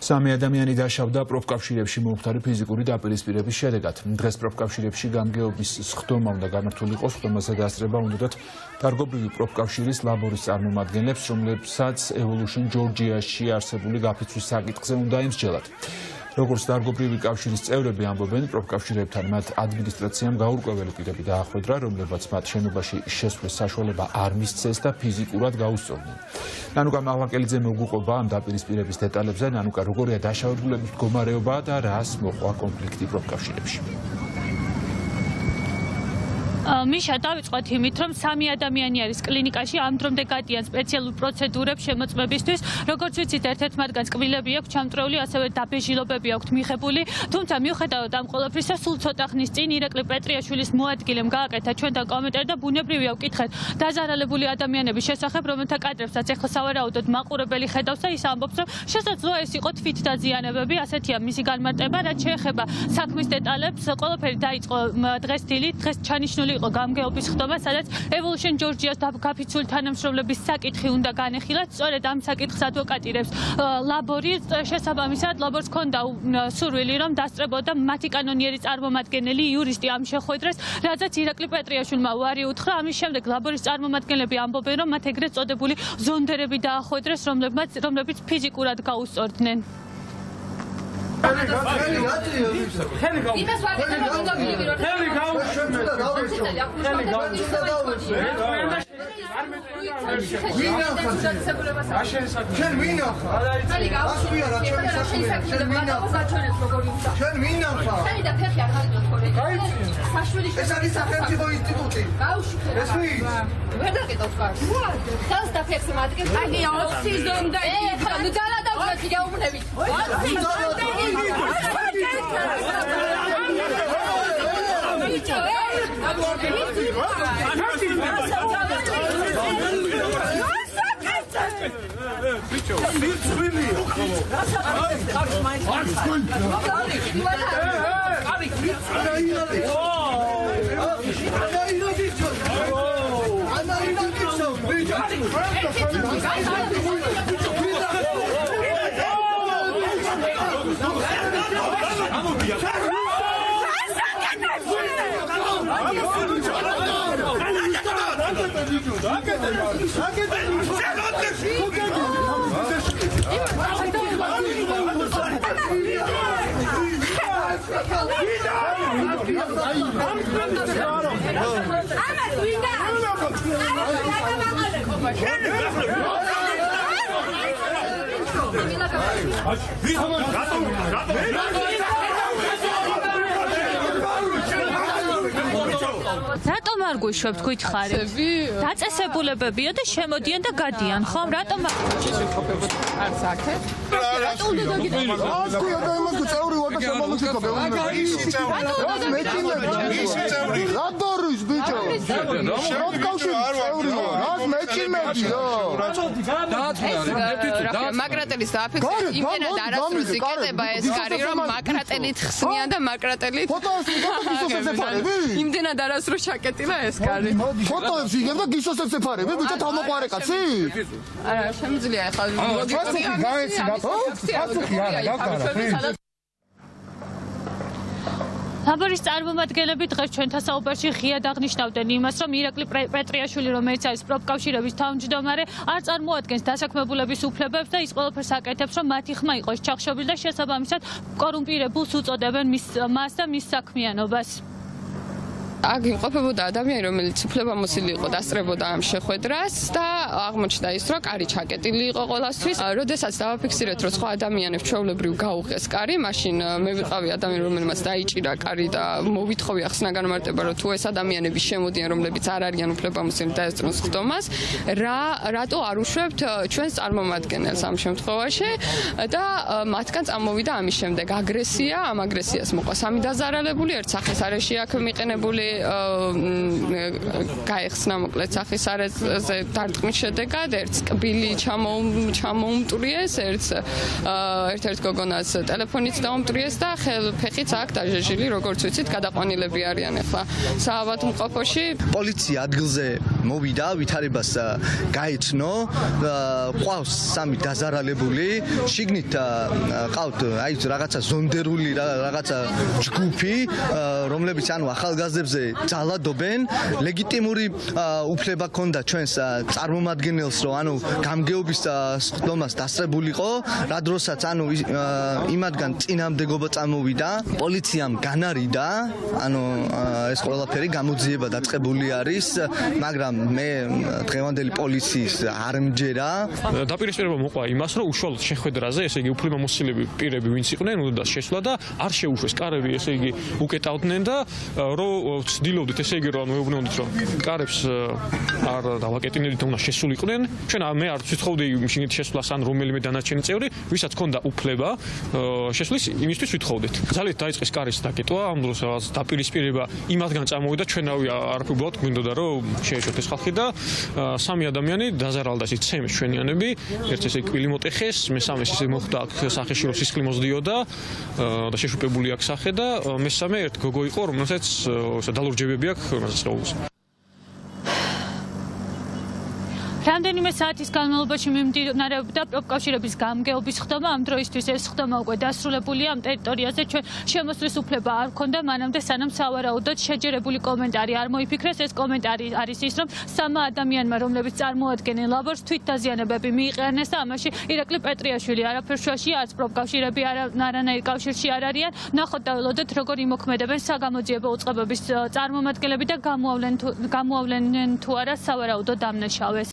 Სამი ადამიანი დაშავდა პროფკავშირებში მომხდარი ფიზიკური დაპირისპირების შედეგად. დღეს პროფკავშირებში გამგეობის სხდომა უნდა გამართულიყო, სხდომაზე დასწრება უნდათ დარგობრივი პროფკავშირის ლაბორის წარმომადგენლებს, რომლებსაც Evolution Georgia-ში არსებული გაფიცვის საკითხზე უნდა ემსჯელათ. Როგორც დარგობრივი კავშირის წევრები ამბობენ, პროფკავშირებთან მათ ადმინისტრაციამ გაურკვეველი პირები დაახვედრა, რომლებმაც მათ შენობაში შესვლის საშუალება არ მისცეს და ფიზიკურად გაუსწორდნენ. ნანუკა მაღლაკელიძე მოგვიყვება ამ დაპირისპირების დეტალებზე, ნანუკა როგორია დაშავებულების მდგომარეობა და რას მოყვა კონფლიქტი პროფკავშირებში. მიშა დავიწყოთ იმით, რომ სამი ადამიანი არის კლინიკაში, ამ დრომდე გადიან სპეციალურ პროცედურებს შემოწმებისთვის. როგორც ვიცით, ერთ-ერთ მათგანს კბილები აქვს ჩამწრეული, ასევე დაბეჟილობები აქვთ მიღებული. თუმცა მიუხედავად ამ ყველაფრისა, სულ ცოტა ხნის წინ ირაკლი პეტრიაშვილის მოადგილემ გააკეთა ჩვენთან კომენტარი და ბუნებრივია ვკითხეთ დაზარალებული ადამიანების შესახებ, რომელთა კადრებსაც ახლა სავარაუდოდ მაყურებელი ხედავს და ის ამბობს, რომ შესაძლოა ეს იყო თვითდაზიანებები, ასეთია მისი განმარტება, რაც შეეხება საქმის დეტალებს. ყველაფერი დაიწყო დღეს დილით, დღეს ჩანიშნული იყო გამგეობის სხდომა, სადაც Evolution Georgia-ს გაფიცული თანამშრომლების საკითხი უნდა განეხილათ. სწორედ ამ საკითხს ადვოკატირებს ლაბორი. შესაბამისად, ლაბორს ჰქონდა სურვილი, რომ დასწრებოდა მათი კანონიერი წარმომადგენელი იურისტი ამ შეხვედრას, რადგან ირაკლი პეტრიაშვილმა უარი უთხრა. ამის შემდეგ ლაბორის წარმომადგენლები ამბობენ, რომ მათ ეგრეთ წოდებული ზონდერები დაახვედრეს, რომლებიც ფიზიკურად გაუსწორდნენ. რატომ არ გვიშვებთ გითხარით? დაწესებულებებია და შემოდიან და გადიან, ხომ? რატომ არ მაკრატელის დააფიქსირეთ, იმენად არასდროს იკეტება ეს კარი, რომ მაკრატელით ხსნიან და მაკრატელით იმდენად არასდროს ჩაკეტილა ეს კარი. ფოტოებს იგებ და გისოსებს ეფარები, ბიჭო თავმოყარე კაცი? არა, შემიძლია ახლა ლაბორის წარმომადგენლები დღეს ჩვენთან საუბარში ღიად აღნიშნავდნენ იმას, რომ ირაკლი პეტრიაშვილი, რომელიც არის პროფკავშირების თავმჯდომარე, არ წარმოადგენს დასაქმებულების უფლებებს და ის ყველაფერს აკეთებს, რომ მათი ხმა იყოს ჩახშობილი და შესაბამისად კორუმპირებულს უწოდებენ მას და მის საქმიანობას. აქ იმყოფებოდა ადამიანი, რომელიც უფლებამოსილი იყო, დასწრებოდა ამ შეხვედრას და აღმოჩნდა ის, რომ კარი ჩაკეტილი იყო ყველასთვის. როდესაც დავაფიქსირეთ, რომ სხვა ადამიანებს ჩვეულებრივ გაუღეს კარი, მაშინ მე ვიყავი ადამიანი, რომელმაც დაიჭირა კარი და მოვითხოვი ახსნა განმარტება, რომ თუ ეს ადამიანები შემოდიან, რომლებიც არ არიან უფლებამოსილი დაესწრონ სხდომას, რატო არ უშვებთ ჩვენს წარმომადგენელს ამ შემთხვევაში და მათგან წამოვიდა ამის შემდეგ აგრესია, ამ აგრესიას მოყვა სამი დაზარალებული, ერთ სახეს არეში აქ მიყენებული გაიხსნა მოკლედ სახის არეზე დარტყმის შედეგად ერთს კბილი ჩამოუმტვრიეს, ერთ-ერთ გოგონას ტელეფონიც დაუმტვრიეს და ფეხიც აქ დაჟეჟილი, როგორც ვიცით, გადაყვანილები არიან ახლა საავადმყოფოში. პოლიცია ადგილზე მოვიდა, ვითარებას გაეცნო, ყავს სამი დაზარალებული, შიგნით ყავთ აი რაღაცა ზონდერული რაღაცა ჯგუფი, რომლებიც ანუ ახალგაზრდებზე ძალადობენ, ლეგიტიმური უფლება ჰქონდა ჩვენს წარმომადგენელს, რომ ანუ გამგეობის სხდომას დასწრებულიყო, რა დროსაც ანუ იმათგან წინამდებობა წამოვიდა, პოლიციამ განარიდა, ანუ ეს ყველაფერი გამოძიება დაწყებული არის, მაგრამ მე დღევანდელი პოლიციის არ მჯერა. დაპირისპირება მოყვა იმას, რომ უშუალოდ შეხვედრაზე, ესე იგი უფლებამოსილები პირები ვინც იყვნენ, უნდა შესვლა და არ შეუშვეს კარები, ესე იგი უკეტავდნენ და რომ ვცდილობდით, ესე იგი რომ მეუბნეოდით, რომ კარებს არ დავაკეტინებდით, უნდა შესულიყვნენ. ჩვენ მე არ ვცხოვდი შინით შესვლას ან რომელიმე დანარჩენი წევრი, ვისაც ჰქონდა უფლება შესვლის, იმისთვის ვითხოვდით. ძალით დაიწყეს კარის დაკეტვა, ამ დროს დაპირისპირება იმათგან წამოვიდა, ჩვენავე არაფერ უბრალოდ გვინდოდა რომ შეეშვათ ეს ხალხი და სამი ადამიანი დაზარალდა, ისიც ცემის ჩვენიანები, ერთ ესე კვილი მოტეხეს, მესამეს ისე მოხვდა სახეში რომ სისხლი მოსდიოდა და შეშუპებული აქვს სახე და მესამე ერთ გოგო იყო, რომელსაც დალურჯებები აქვს რომელსაც რამდენიმე საათის განმავლობაში მიმდინარეობდა პროფკავშირების გამგეობის ხდომა, ამ დროისთვის ეს ხდომა უკვე დასრულებულია, ამ ტერიტორიაზე ჩვენ შემოსვლის უფლება არ ჰქონდა, მანამდე სანამ სავარაუდოდ შეჯერებული კომენტარი არ მოიფიქრეს, ეს კომენტარი არის ის, რომ სამა ადამიანმა, რომლებიც წარმოადგენენ ლაბორს, თვითდაზიანებები მიიყენეს და ამაში ირაკლი პეტრიაშვილი არაფერ შუაშია, არც პროფკავშირები არანაირ კავშირში არ არიან. ნახოთ და ველოდეთ, როგორ იმოქმედებენ საგამოძიებო უწყებების წარმომადგენლები და გამოავლინენ თუ არა სავარაუდო დამნაშავეს.